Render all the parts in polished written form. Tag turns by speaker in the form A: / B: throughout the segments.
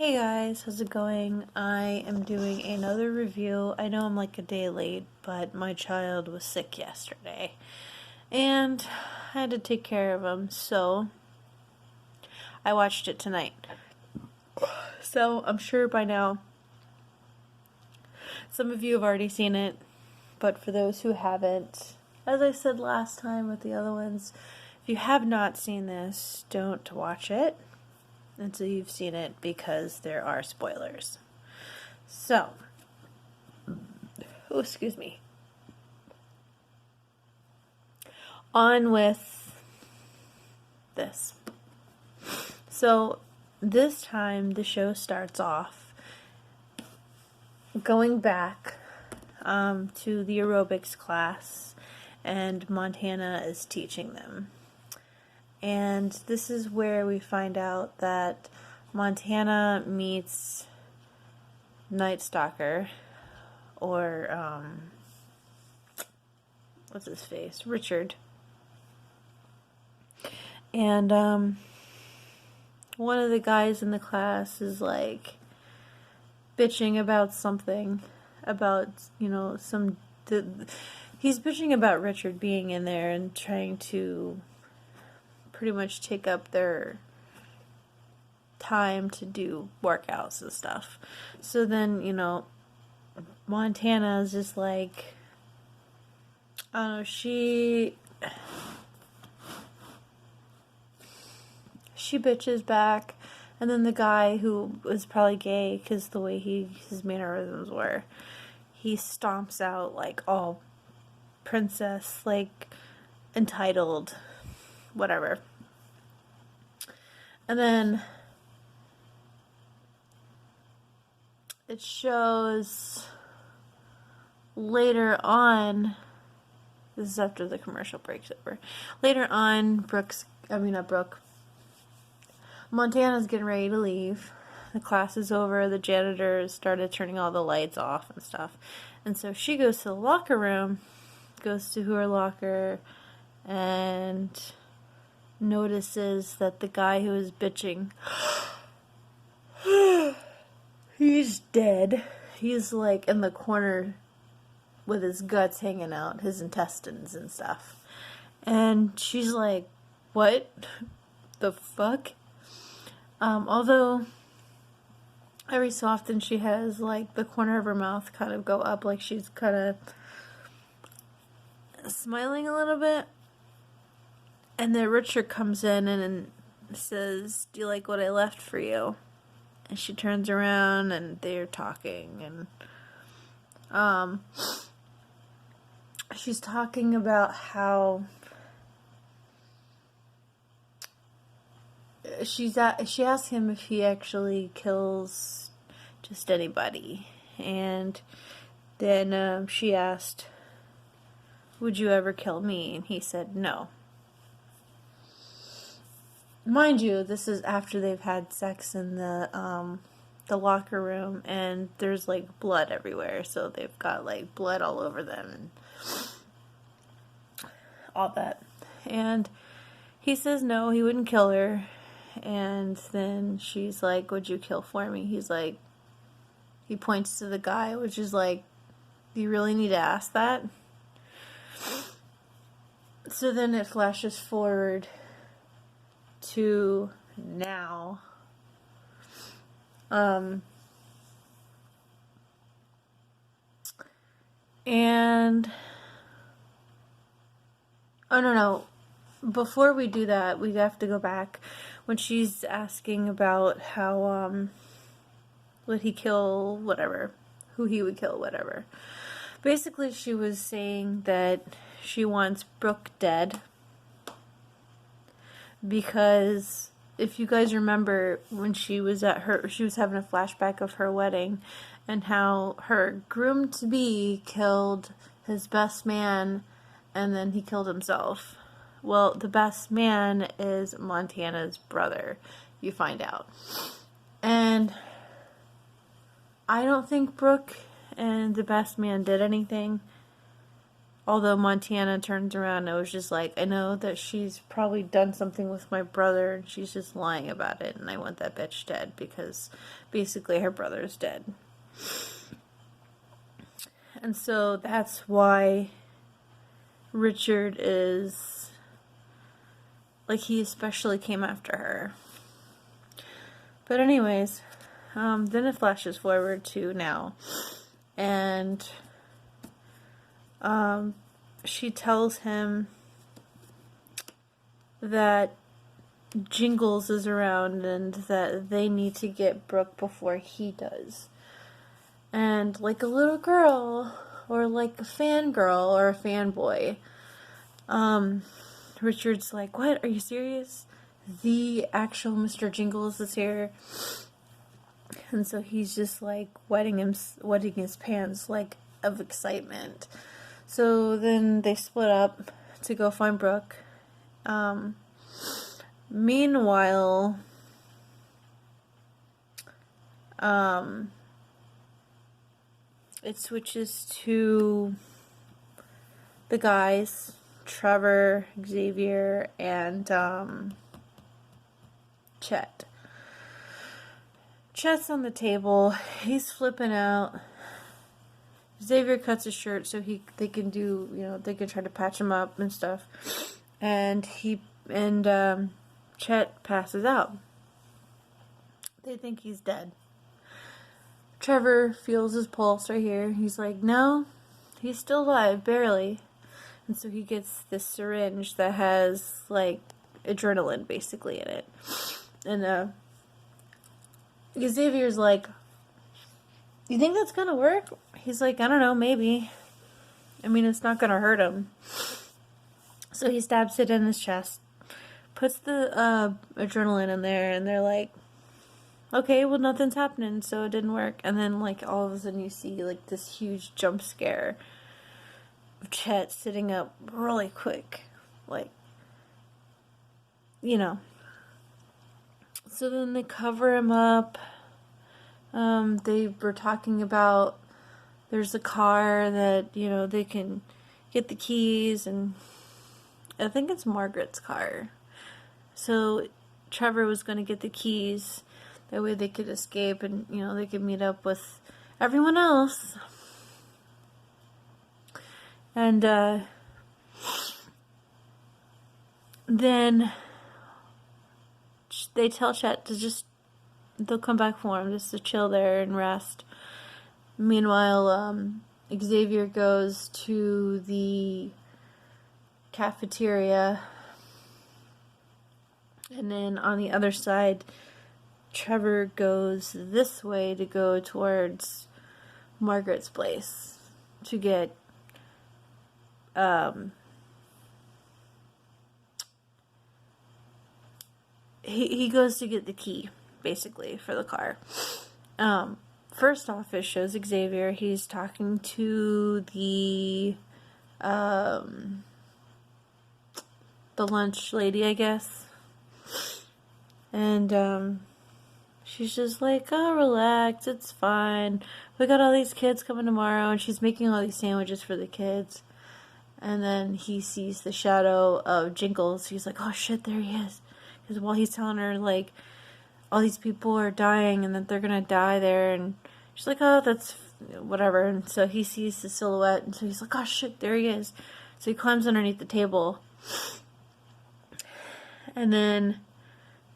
A: Hey guys, how's it going? I am doing another review. I know I'm like a day late, but my child was sick yesterday and I had to take care of him, so I watched it tonight. So I'm sure by now some of you have already seen it, but for those who haven't, as I said last time with the other ones, if you have not seen this, don't watch it until you've seen it because there are spoilers. So, oh, excuse me. On with this. So, this time the show starts off going back to the aerobics class, and Montana is teaching them. And this is where we find out that Montana meets Night Stalker, or what's his face? Richard. And one of the guys in the class is like bitching about something, about, he's bitching about Richard being in there and trying to pretty much take up their time to do workouts and stuff. So then, Montana is just like, I don't know, she bitches back, and then the guy, who was probably gay because the way his mannerisms were, he stomps out like all princess, like entitled, whatever. And then it shows later on, this is after the commercial break's over, later on, Montana's getting ready to leave. The class is over, the janitors started turning all the lights off and stuff. And so she goes to the locker room, goes to her locker, and notices that the guy who is bitching, he's dead. He's like in the corner with his guts hanging out, his intestines and stuff. And she's like, what the fuck? Although every so often she has like the corner of her mouth kind of go up, like she's kind of smiling a little bit. And then Richard comes in and says, do you like what I left for you? And she turns around and they're talking, and she's talking about how she asks him if he actually kills just anybody. And then she asked, would you ever kill me? And he said no. Mind you, this is after they've had sex in the locker room, and there's like blood everywhere, so they've got like blood all over them and all that. And he says no, he wouldn't kill her. And then she's like, would you kill for me? He's like, he points to the guy, which is like, do you really need to ask that? So then it flashes forward to now. And oh no, before we do that, we have to go back when she's asking about how would he kill whatever, who he would kill, whatever. Basically, she was saying that she wants Brooke dead because if you guys remember when she was having a flashback of her wedding and how her groom-to-be killed his best man and then he killed himself. Well, the best man is Montana's brother, you find out. And I don't think Brooke and the best man did anything. although Montana turns around and was just like, I know that she's probably done something with my brother and she's just lying about it, and I want that bitch dead because basically her brother's dead. And so that's why Richard is, like, he especially came after her. But anyways, then it flashes forward to now, and she tells him that Jingles is around and that they need to get Brooke before he does. And like a little girl, or like a fangirl or a fanboy, Richard's like, what? Are you serious? The actual Mr. Jingles is here. And so he's just like wetting his pants, like, of excitement. So then they split up to go find Brooke. Meanwhile, it switches to the guys, Trevor, Xavier, and Chet. Chet's on the table. He's flipping out. Xavier cuts his shirt so they can try to patch him up and stuff. And Chet passes out. They think he's dead. Trevor feels his pulse right here. He's like, no, he's still alive, barely. And so he gets this syringe that has, like, adrenaline basically in it. And Xavier's like, you think that's gonna work? He's like, I don't know, maybe. I mean, it's not gonna hurt him. So he stabs it in his chest, puts the adrenaline in there, and they're like, okay, well, nothing's happening, so it didn't work. And then, like, all of a sudden you see, like, this huge jump scare of Chet sitting up really quick. Like, you know. So then they cover him up. They were talking about there's a car that, they can get the keys, and I think it's Margaret's car. So Trevor was going to get the keys. That way they could escape and, they could meet up with everyone else. And then they tell Chet to they'll come back for him, just to chill there and rest. Meanwhile, Xavier goes to the cafeteria. And then on the other side, Trevor goes this way to go towards Margaret's place to get he goes to get the key, basically, for the car. First off, it shows Xavier. He's talking to the lunch lady, I guess. And she's just like, oh, relax, it's fine. We got all these kids coming tomorrow, and she's making all these sandwiches for the kids. And then he sees the shadow of Jingles. He's like, oh shit, there he is. Because while he's telling her, like, all these people are dying and that they're gonna die there, and she's like, oh, that's whatever. And so he sees the silhouette, and so he's like, oh shit, there he is. So he climbs underneath the table. And then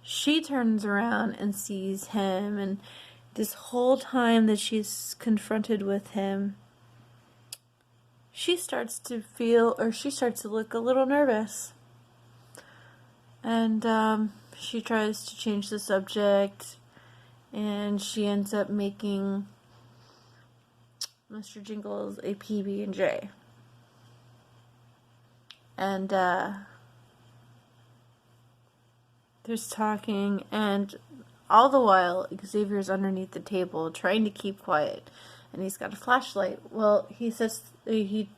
A: she turns around and sees him, and this whole time that she's confronted with him, she starts to look a little nervous. And she tries to change the subject, and she ends up making Mr. Jingles a PB&J. And there's talking, and all the while Xavier's underneath the table trying to keep quiet, and he's got a flashlight. Well, he says he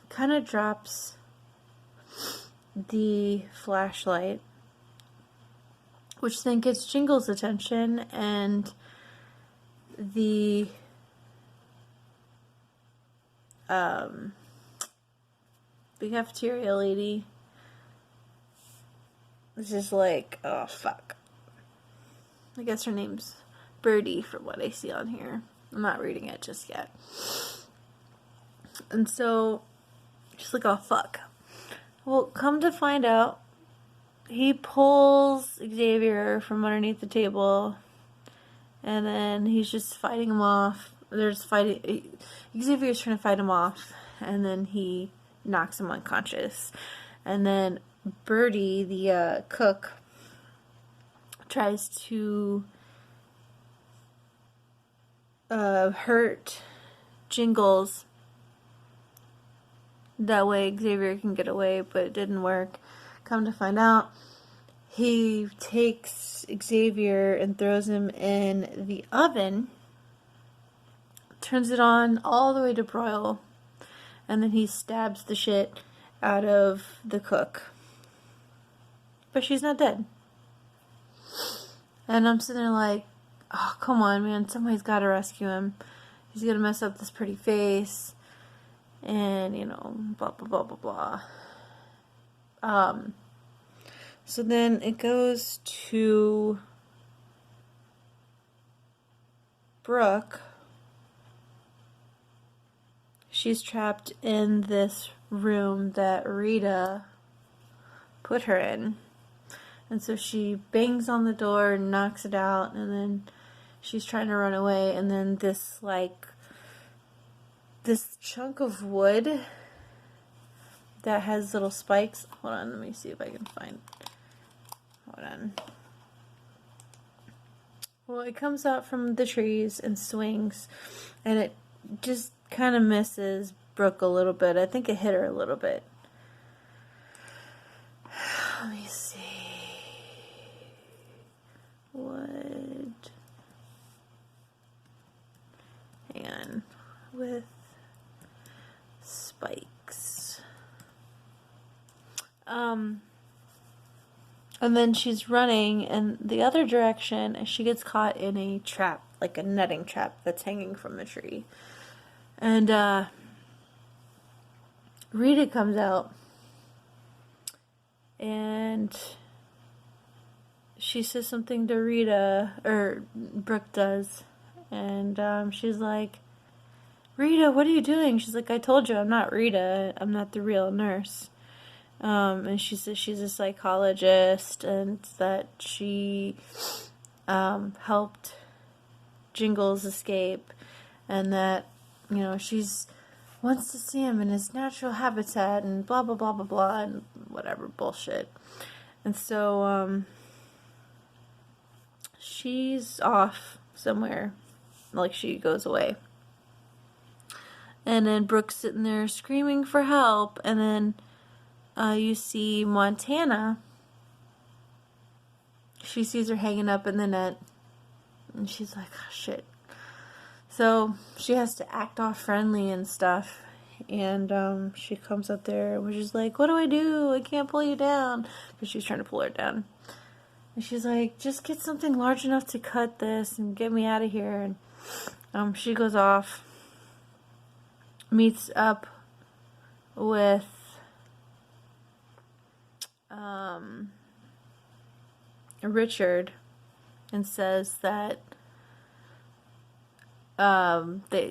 A: kind of drops the flashlight, which then gets Jingles' attention, and the the cafeteria lady is just like, oh fuck. I guess her name's Birdie from what I see on here. I'm not reading it just yet. And so she's like, oh fuck. Well, come to find out, he pulls Xavier from underneath the table, and then he's just fighting him off. There's fighting. Xavier's trying to fight him off, and then he knocks him unconscious. And then Birdie, the cook, tries to hurt Jingles. That way Xavier can get away, but it didn't work. Come to find out, he takes Xavier and throws him in the oven, turns it on all the way to broil, and then he stabs the shit out of the cook. But she's not dead. And I'm sitting there like, oh, come on, man. Somebody's got to rescue him. He's going to mess up this pretty face. And, you know, blah, blah, blah, blah, blah. So then it goes to Brooke. She's trapped in this room that Rita put her in. And so she bangs on the door and knocks it out, and then she's trying to run away, and then this chunk of wood that has little spikes. Hold on, let me see if I can find. Hold on. Well, it comes out from the trees and swings, and it just kind of misses Brooke a little bit. I think it hit her a little bit. Let me see. Wood. Hang on. With spikes. And then she's running in the other direction, and she gets caught in a trap, like a netting trap that's hanging from the tree. And Rita comes out, and she says something to Rita, or Brooke does, and she's like, Rita, what are you doing? She's like, I told you I'm not Rita. I'm not the real nurse. And she says she's a psychologist, and that she helped Jingles escape, and that, you know, she's wants to see him in his natural habitat, and blah blah blah blah blah, and whatever bullshit. And so she's off somewhere, like she goes away. And then Brooke's sitting there screaming for help, and then you see Montana. She sees her hanging up in the net, and she's like, oh, shit. So she has to act all friendly and stuff, and she comes up there, and she's like, what do? I can't pull you down, because she's trying to pull her down. And she's like, just get something large enough to cut this and get me out of here. And she goes off, meets up with Richard, and says that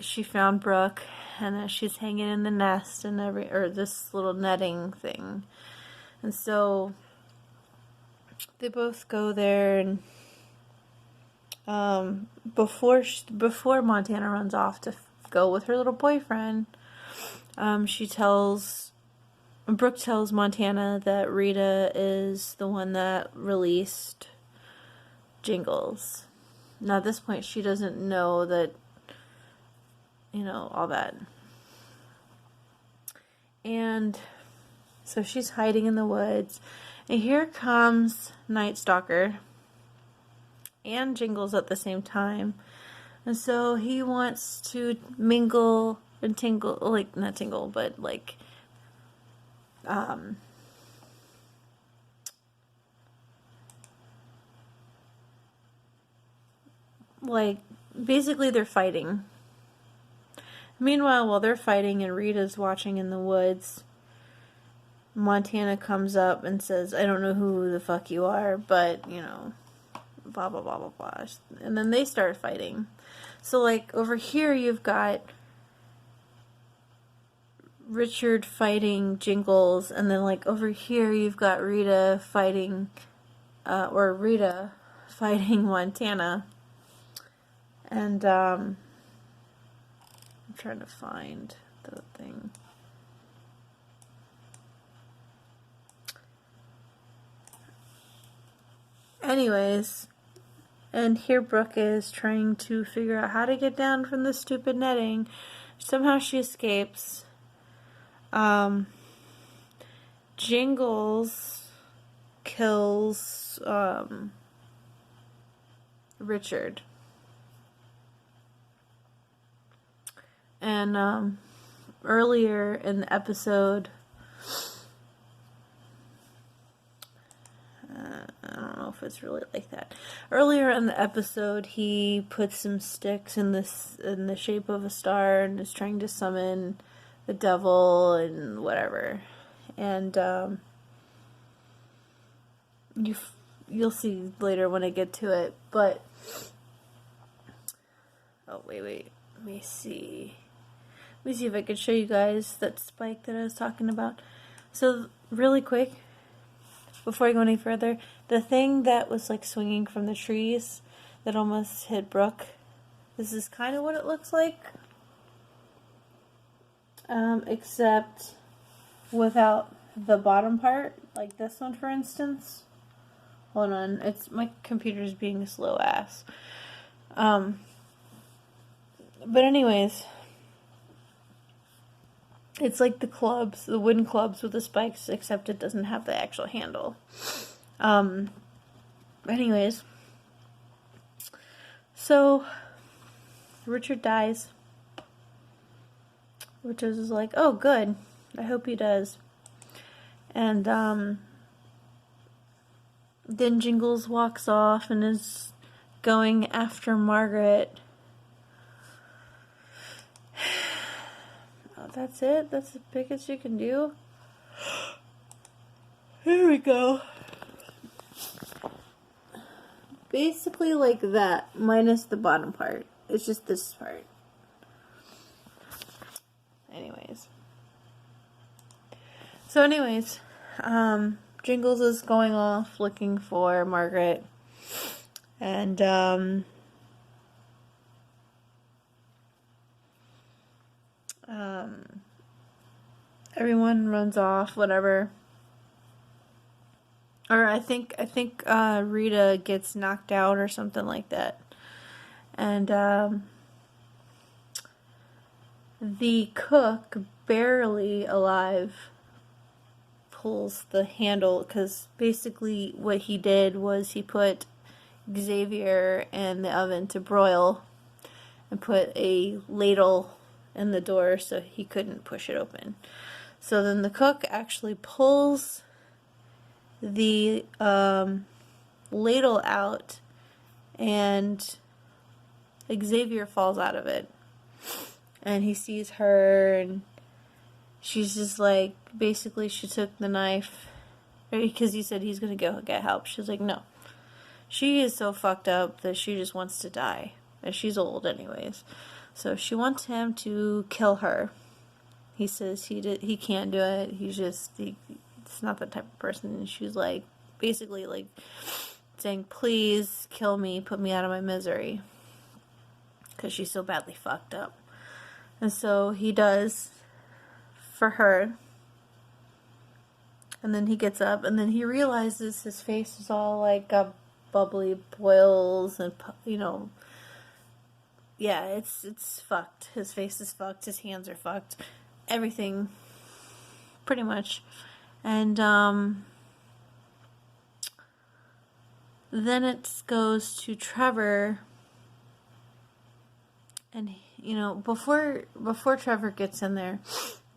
A: she found Brooke, and that she's hanging in the nest and or this little netting thing. And so they both go there, and before Montana runs off to go with her little boyfriend, Brooke tells Montana that Rita is the one that released Jingles. Now at this point she doesn't know that, you know, all that. And so she's hiding in the woods, and here comes Night Stalker and Jingles at the same time. And so he wants to mingle and tingle, like, not tingle, but like, basically they're fighting. Meanwhile, while they're fighting and Rita's watching in the woods, Montana comes up and says, I don't know who the fuck you are, but, you know, blah, blah, blah, blah, blah. And then they start fighting. So, like, over here you've got Richard fighting Jingles, and then, like, over here you've got Rita fighting Montana. And, I'm trying to find the thing. Anyways, and here Brooke is trying to figure out how to get down from the stupid netting. Somehow she escapes. Jingles kills Richard. And earlier in the episode, I don't know if it's really like that. Earlier in the episode, he put some sticks in the shape of a star and is trying to summon the devil and whatever. And you'll see later when I get to it. But oh wait, let me see. Let me see if I can show you guys that spike that I was talking about. So really quick, before I go any further, the thing that was like swinging from the trees that almost hit Brooke, this is kind of what it looks like, except without the bottom part, like this one for instance. Hold on, my computer's being a slow ass. But anyways, it's like the wooden clubs with the spikes, except it doesn't have the actual handle. Anyways, so Richard dies. Richard is like, oh good, I hope he does. And then Jingles walks off and is going after Margaret. That's it? That's the biggest you can do? Here we go. Basically like that, minus the bottom part. It's just this part. Anyways. So anyways, Jingles is going off looking for Margaret. And, everyone runs off, whatever. Or I think Rita gets knocked out or something like that. And the cook, barely alive, pulls the handle, because basically what he did was he put Xavier in the oven to broil and put a ladle in the door so he couldn't push it open. So then the cook actually pulls the ladle out and Xavier falls out of it. And he sees her and she's just like, basically she took the knife because he said he's going to go get help. She's like, no. She is so fucked up that she just wants to die. And she's old anyways. So she wants him to kill her. He says he can't do it. It's not that type of person. And she's like, basically like saying, please kill me, put me out of my misery. Because she's so badly fucked up. And so he does for her. And then he gets up and then he realizes his face is all like got bubbly boils and, you know, yeah, it's fucked. His face is fucked. His hands are fucked. Everything, pretty much. And then it goes to Trevor. And, you know, before Trevor gets in there,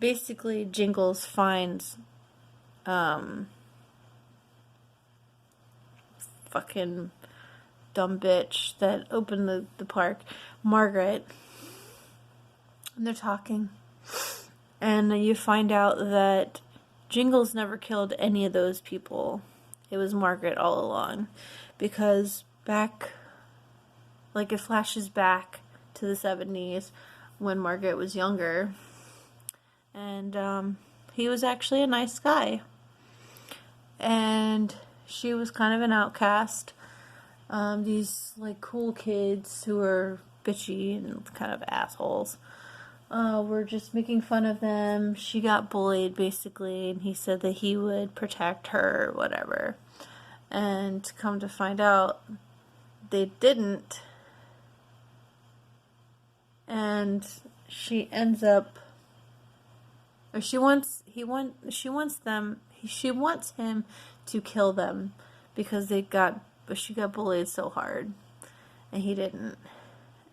A: basically Jingles finds fucking dumb bitch that opened the park, Margaret, And they're talking. And you find out that Jingles never killed any of those people. It was Margaret all along. Because back, like it flashes back to the 70s when Margaret was younger. And he was actually a nice guy. And she was kind of an outcast. These like cool kids who were bitchy and kind of assholes were just making fun of them. She got bullied basically, and he said that he would protect her or whatever. And come to find out, they didn't. And she ends up, or she wants him to kill them because she got bullied so hard, and he didn't.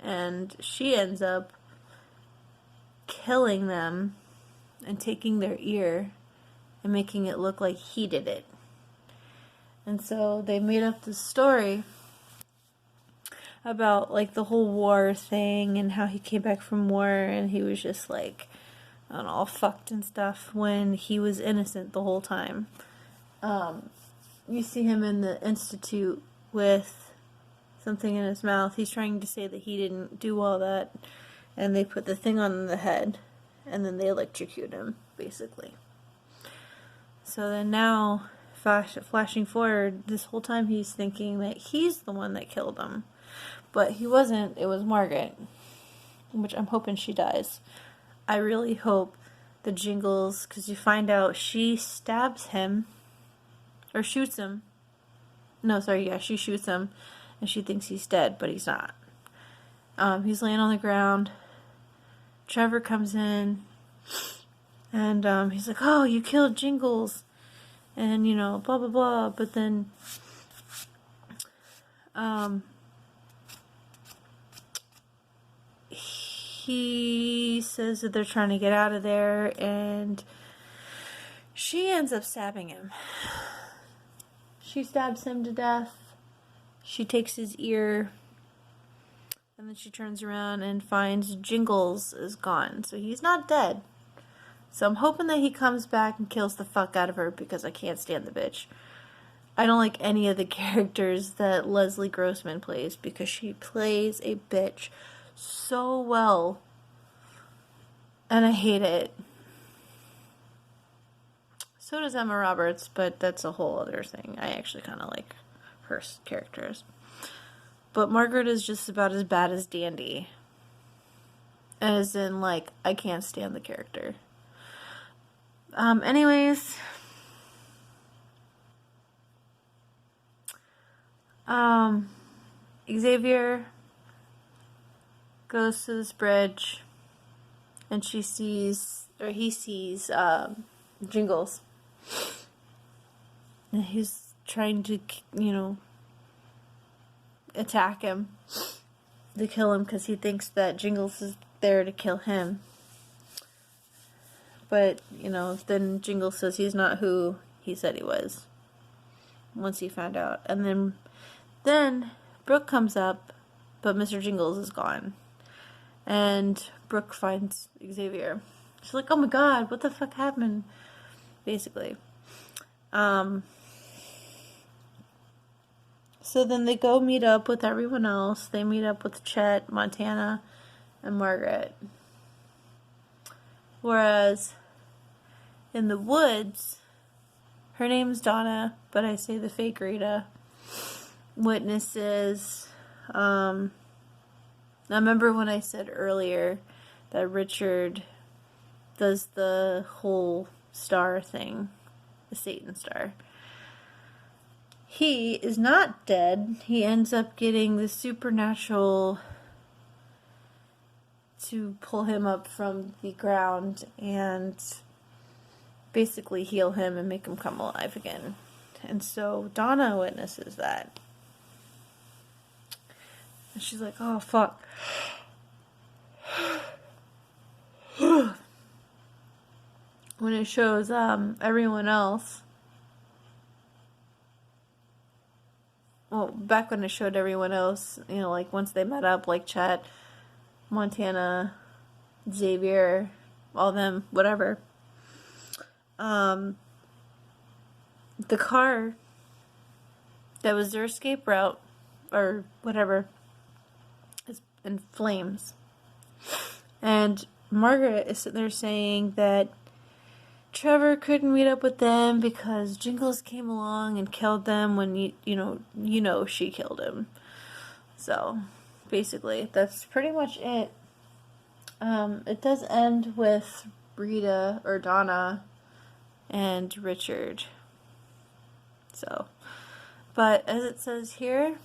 A: And she ends up killing them and taking their ear and making it look like he did it. And so they made up this story about like the whole war thing and how he came back from war and he was just like, I don't know, all fucked and stuff when he was innocent the whole time. You see him in the institute with something in his mouth. He's trying to say that he didn't do all that, and they put the thing on the head, and then they electrocute him, basically. So then now, flashing forward, this whole time he's thinking that he's the one that killed him. But he wasn't, it was Margaret, which I'm hoping she dies. I really hope the Jingles, because you find out she stabs him, or shoots him. No, sorry, yeah, she shoots him, and she thinks he's dead, but he's not. He's laying on the ground. Trevor comes in, and he's like, oh, you killed Jingles, and, you know, blah, blah, blah, but then, he says that they're trying to get out of there, and she ends up stabbing him. She stabs him to death. She takes his ear, and then she turns around and finds Jingles is gone. So he's not dead. So I'm hoping that he comes back and kills the fuck out of her, because I can't stand the bitch. I don't like any of the characters that Leslie Grossman plays, because she plays a bitch so well. And I hate it. So does Emma Roberts, but that's a whole other thing. I actually kind of like her characters. But Margaret is just about as bad as Dandy. As in, like, I can't stand the character. Anyways. Xavier goes to this bridge, and he sees Jingles. And he's trying to, you know, attack him, to kill him, because he thinks that Jingles is there to kill him. But, you know, then Jingles says he's not who he said he was, once he found out. And then Brooke comes up, but Mr. Jingles is gone. And Brooke finds Xavier. She's like, oh my god, what the fuck happened? Basically. So then they go meet up with everyone else. They meet up with Chet, Montana, and Margaret. Whereas in the woods, her name's Donna, but I say the fake Rita, witnesses. Now remember when I said earlier that Richard does the whole star thing, the Satan star. He is not dead. He ends up getting the supernatural to pull him up from the ground and basically heal him and make him come alive again. And so Donna witnesses that. And she's like, oh, fuck. When it shows everyone else, well, back when it showed everyone else, you know, like once they met up, like Chet, Montana, Xavier, all them, whatever. The car that was their escape route, or whatever, is in flames. And Margaret is sitting there saying that Trevor couldn't meet up with them because Jingles came along and killed them when you know she killed him. So basically, that's pretty much it. It does end with Rita or Donna and Richard. So, but as it says here,